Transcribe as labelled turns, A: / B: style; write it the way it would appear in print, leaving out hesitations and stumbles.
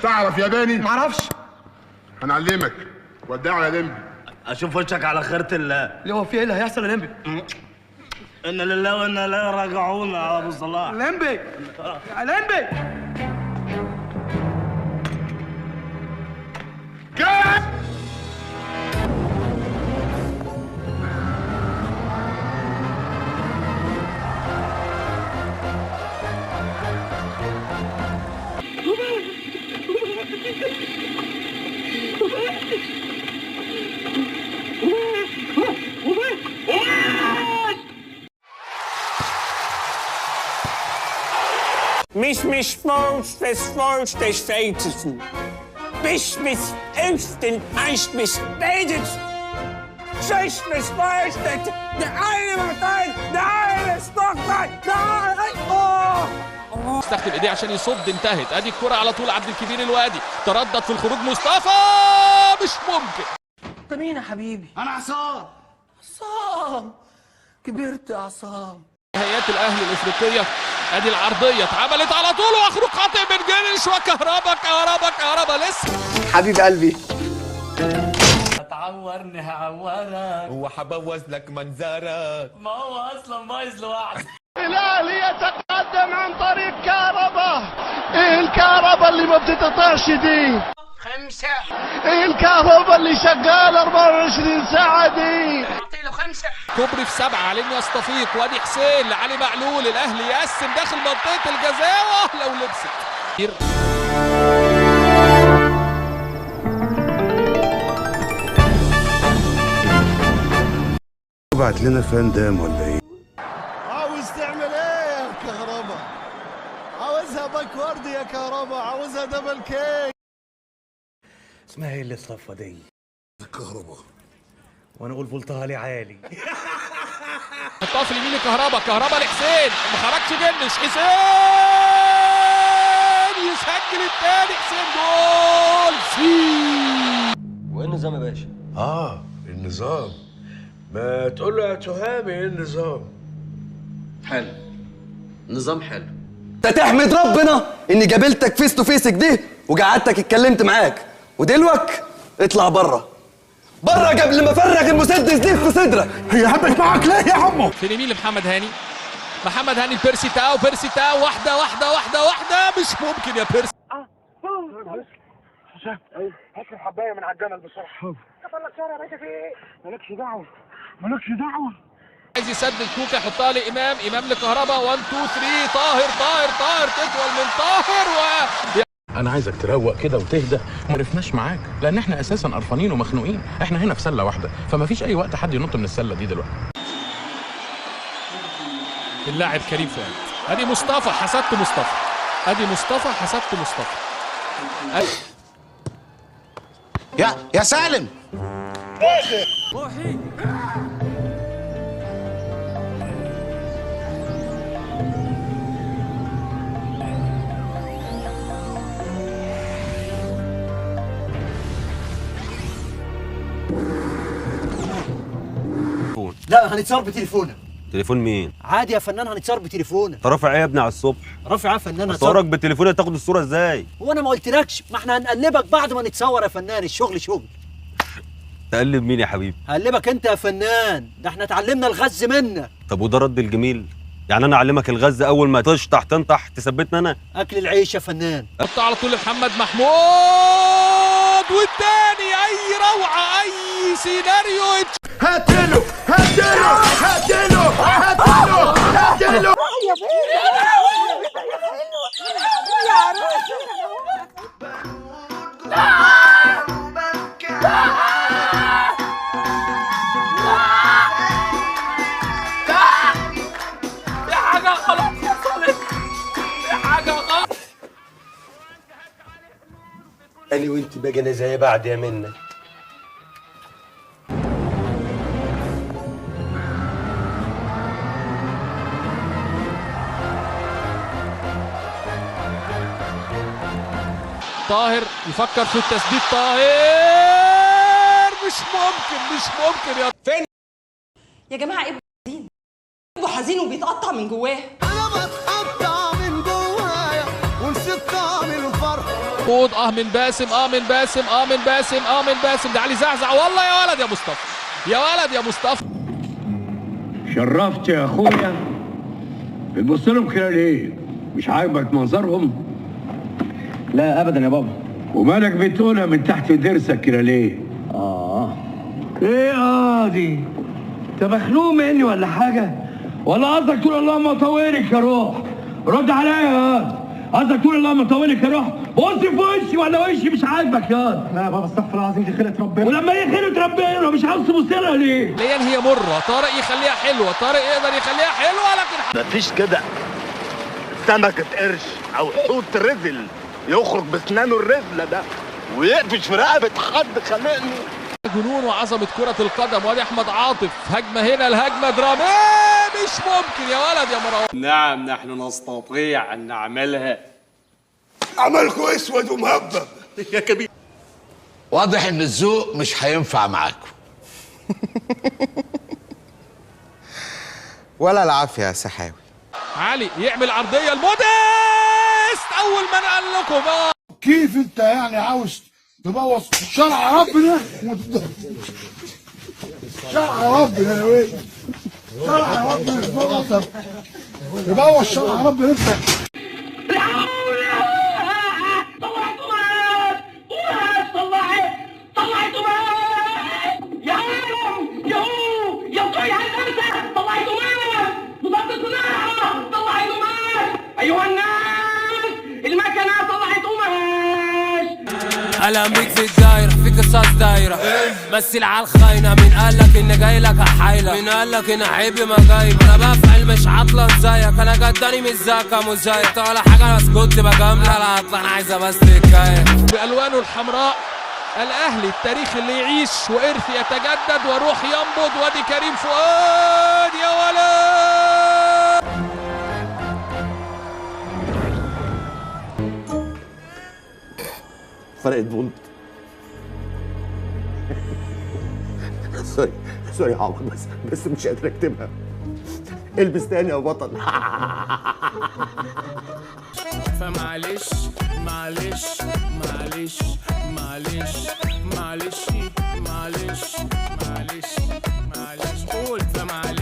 A: تعرف ياباني؟
B: معرفش.
A: هنعلمك. ودعوا يا لمبي.
C: اشوف وشك على خيرة الله.
B: اللي هو في ايه اللي هيحصل يا لمبي؟
C: إن لله وإنا إليه راجعون يا أبو صلاح.
B: لمبي يا لمبي.
D: Mich Volks des Volks des Feldsten. Bis Elften heißt bis Bedet. Sechs bis Beistet. Der eine Partei, der eine Stockteil, der eine.
E: استخدم ايديه عشان يصد. انتهت. ادي الكرة على طول. عبد الكبير الوادي تردد في الخروج. مصطفى مش ممكن.
B: انت مين يا حبيبي؟
C: أنا عصام.
B: عصام. كبرت يا عصام.
E: نهائيات الاهلي الافريقيه. ادي العرضيه اتعملت على طول واخروج خاطئ من جنش وكهربا لسه.
B: حبيب قلبي.
D: هتعورني هعورك.
F: هو هبوظ لك منظرك.
D: ما هو اصلا بايظ لوحده.
G: الاهلي يتقدم عن طريق كهربا. ايه الكهربا اللي ما بتتقطعش دي؟
D: 5.
G: ايه الكهربا اللي شغال 24 ساعة دي؟
D: اعطي له 5.
E: كوبري في 7 علي يستفيق. وادي حسين لعلي معلول. الاهلي يقسم داخل منطقه الجزاء لو لبست.
A: بعت لنا فندم ولا ايه؟
G: عاوز تعمل ايه يا كهربا؟ عاوزها باكورد يا كهربا، عاوزها دبل كيك.
C: اسمها ايه اللي الصفة دي؟
A: الكهرباء.
C: وانا اقول فولتها لي عالي.
E: حطها في اليمين كهربا لحسين. ما خرجش جنش. حسين يسجل الثاني. حسين جول.
H: وايه النظام يا باشا؟
A: النظام. ما تقول له يا تهامي ايه النظام؟
H: حلو. نظام حلو.
I: انت تحمد ربنا اني قابلتك فيس تو فيس كده وقعدتك اتكلمت معاك، ودلوك اطلع بره قبل ما افرغ المسدس ده في صدرك.
A: هي هبت معاك ليه يا عمو؟
E: في اليمين لمحمد هاني. محمد هاني لبيرسي تاو. واحده مش ممكن يا بيرسي.
G: حسام هات لي حبايه من على الجمل بسرعه. طلع شارع يا باشا في ايه؟ مالكش دعوه.
E: عايز يسدد كوكا. يحطها لامام لكهربا. 1 2 3. طاهر تطول من طاهر
F: انا عايزك تروق كده وتهدى. ما عرفناش معاك لان احنا اساسا قرفانين ومخنوقين. احنا هنا في سله واحده فما فيش اي وقت حد ينط من السله دي دلوقتي.
E: اللاعب كريم فؤاد. ادي مصطفى حسدت مصطفى.
G: يا سالم.
H: لا هنتصور بتليفونك.
J: تليفون مين؟
H: عادي يا فنان هنتصور بتليفونك.
J: انت رافع ايه يا ابني على الصبح؟
H: رافع يا فنان.
J: اصورك بالتليفون تاخد الصوره ازاي؟
H: هو انا ما قلتلكش؟ ما احنا هنقلبك بعد ما نتصور يا فنان. الشغل شغل.
J: تقلب مين يا حبيبي؟
H: هقلبك انت يا فنان. ده احنا اتعلمنا الغز منك.
J: طب وده رد الجميل؟ يعني انا اعلمك الغز اول ما تنطح تثبتني انا؟
H: اكل العيش يا فنان.
E: حط على طول لمحمد محمود. والتاني اي روعه اي سيناريو.
A: هاتله
H: أنا وأنت بقينا زي بعض يا منى.
E: طاهر يفكر في التسديد. طاهر مش ممكن يا
K: فين يا جماعه؟ ابو حزين وبيتقطع من جواه.
G: انا بتقطع من جوايا ونسيت طعم الفرح.
E: خد من باسم من باسم من باسم من باسم، ده علي زعزع والله يا ولد يا مصطفى، يا ولد يا مصطفى.
A: شرفت يا اخويا. بتبص لهم كده ليه؟ مش عاجبك منظرهم؟
I: لا ابدا يا بابا.
A: ومالك بتقولها من تحت ضرسك كده ليه؟ ايه دي؟ انت مخنوق مني ولا حاجه؟ ولا قصدك تقول اللهم طولك يا روح؟ رد عليا يا قصدك تقول اللهم طولك يا روح؟ بص في وشي ولا وشي مش عاجبك يا
G: لا يا بابا استغفر الله العظيم، دي خلقة ربنا.
A: ولما هي خلقة ربنا مش عاوز تبص لها ليه؟
E: ليا هي مره، طارق يخليها حلوه، طارق يقدر يخليها حلوه، لكن
C: مفيش كده سمكة قرش او حوت رزل يخرج بسنانه الرزلة ده ويقفش في رقبة حد خلقني.
E: جنون وعظمه كره القدم. وادي احمد عاطف، هجمه هنا، الهجمه دراميه مش ممكن يا ولد يا مروان.
C: نعم نحن نستطيع ان نعملها.
A: عملكم اسود ومهبب
C: يا كبير.
A: واضح ان الذوق مش هينفع معاكم.
G: ولا العافية يا سحاوي.
E: علي يعمل عرضيه الموديست اول ما نقل لكم.
G: كيف انت يعني عاوز تبوظ شرع ربنا؟ شرع ربنا يا ويلي، شرع ربنا تبوظ شرع ربنا انت.
D: ايها الناس المكنه طلعت قماش.
B: اهلا بيك في الدايره، في قصص دايره، مثل على الخاينه. مين قالك ان جاي لك هحايلك؟ مين قالك ان عيبي ما جايب؟ انا بفعل مش عطلان زيك، انا جداني مش زيك يا مزيك ولا حاجه، بس كنت بجامله. لا هطلع انا عايزه بس حكايه
E: بالوانه الحمراء. الاهلي التاريخ اللي يعيش وارث يتجدد وروح ينبض. وادي كريم فؤاد يا ولد.
G: فرقت بونت. سوري يا عمر، بس مش قادر اكتبها. البس تاني يا بطل.
B: فمعلش معلش معلش معلش معلش معلش معلش معلش قول فمعلش.